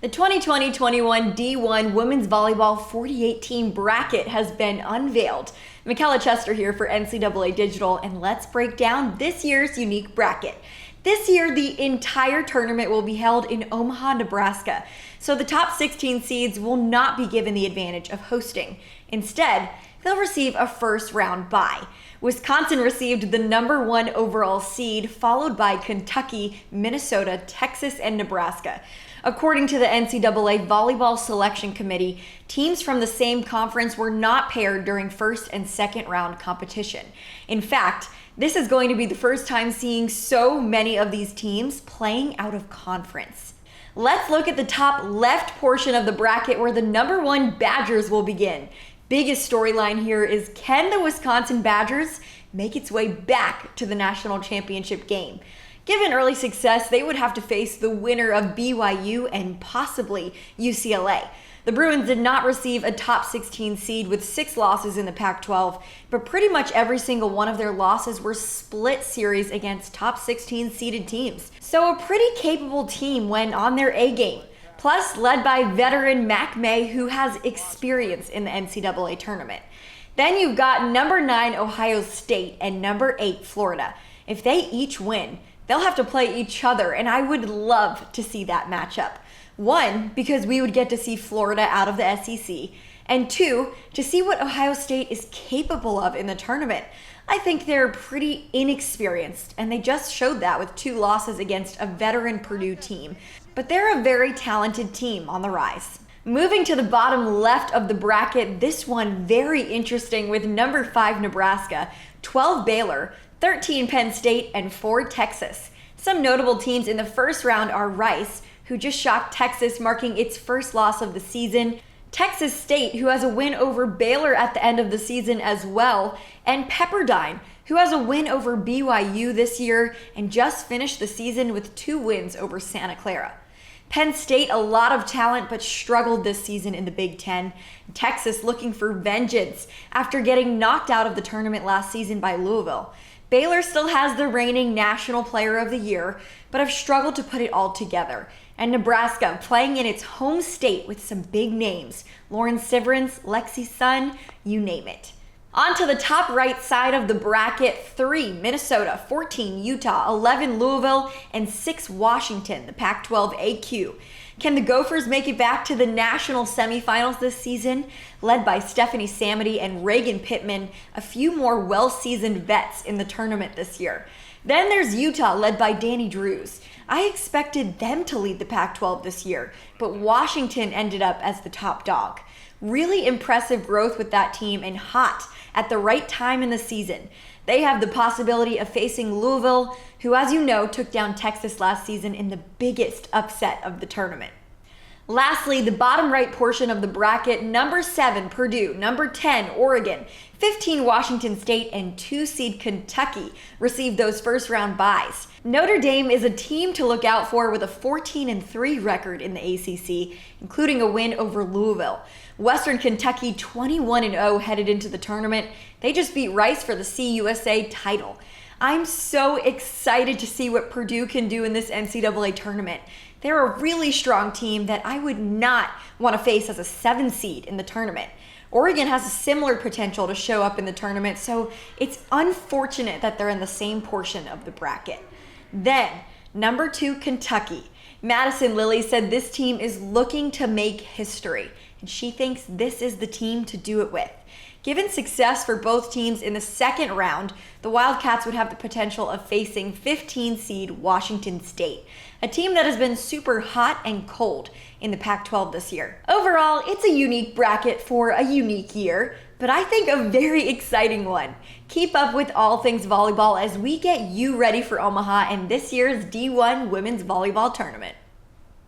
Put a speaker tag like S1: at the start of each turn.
S1: The 2020-21 D1 Women's Volleyball 48-team bracket has been unveiled. Michaela Chester here for NCAA Digital, and let's break down this year's unique bracket. This year, the entire tournament will be held in Omaha, Nebraska, so the top 16 seeds will not be given the advantage of hosting. Instead, they'll receive a first-round bye. Wisconsin received the #1 overall seed, followed by Kentucky, Minnesota, Texas, and Nebraska. According to the NCAA Volleyball Selection Committee, teams from the same conference were not paired during first and second round competition. In fact, this is going to be the first time seeing so many of these teams playing out of conference. Let's look at the top left portion of the bracket where the #1 Badgers will begin. Biggest storyline here is, can the Wisconsin Badgers make its way back to the national championship game? Given early success, they would have to face the winner of BYU and possibly UCLA. The Bruins did not receive a top 16 seed with 6 losses in the Pac-12, but pretty much every single one of their losses were split series against top 16 seeded teams. So a pretty capable team when on their A game. Plus, led by veteran Mac May, who has experience in the NCAA tournament. Then you've got #9 Ohio State and #8 Florida. If they each win, they'll have to play each other, and I would love to see that matchup. 1, because we would get to see Florida out of the SEC, and 2, to see what Ohio State is capable of in the tournament. I think they're pretty inexperienced, and they just showed that with 2 losses against a veteran Purdue team. But they're a very talented team on the rise. Moving to the bottom left of the bracket, this one very interesting with #5 Nebraska, 12 Baylor, 13 Penn State, and 4 Texas. Some notable teams in the first round are Rice, who just shocked Texas, marking its first loss of the season, Texas State, who has a win over Baylor at the end of the season as well, and Pepperdine, who has a win over BYU this year and just finished the season with 2 wins over Santa Clara. Penn State, a lot of talent, but struggled this season in the Big Ten. Texas looking for vengeance after getting knocked out of the tournament last season by Louisville. Baylor still has the reigning National Player of the Year, but have struggled to put it all together. And Nebraska, playing in its home state with some big names. Lauren Severance, Lexi Sun, you name it. On to the top right side of the bracket, 3 Minnesota, 14 Utah, 11 Louisville, and 6 Washington, the Pac-12 AQ. Can the Gophers make it back to the national semifinals this season? Led by Stephanie Samity and Reagan Pittman, a few more well-seasoned vets in the tournament this year. Then there's Utah, led by Danny Drews. I expected them to lead the Pac-12 this year, but Washington ended up as the top dog. Really impressive growth with that team and hot at the right time in the season. They have the possibility of facing Louisville, who, as you know, took down Texas last season in the biggest upset of the tournament. Lastly, the bottom right portion of the bracket, #7 Purdue, #10 Oregon, 15 Washington State, and 2 seed Kentucky received those first round byes. Notre Dame is a team to look out for with a 14-3 record in the ACC, including a win over Louisville. Western Kentucky 21-0 headed into the tournament. They just beat Rice for the CUSA title. I'm so excited to see what Purdue can do in this NCAA tournament. They're a really strong team that I would not want to face as a 7 seed in the tournament. Oregon has a similar potential to show up in the tournament, so it's unfortunate that they're in the same portion of the bracket. Then, #2 Kentucky. Madison Lilly said this team is looking to make history, and she thinks this is the team to do it with. Given success for both teams in the second round, the Wildcats would have the potential of facing 15 seed Washington State, a team that has been super hot and cold in the Pac-12 this year. Overall, it's a unique bracket for a unique year, but I think a very exciting one. Keep up with all things volleyball as we get you ready for Omaha and this year's D1 Women's Volleyball Tournament.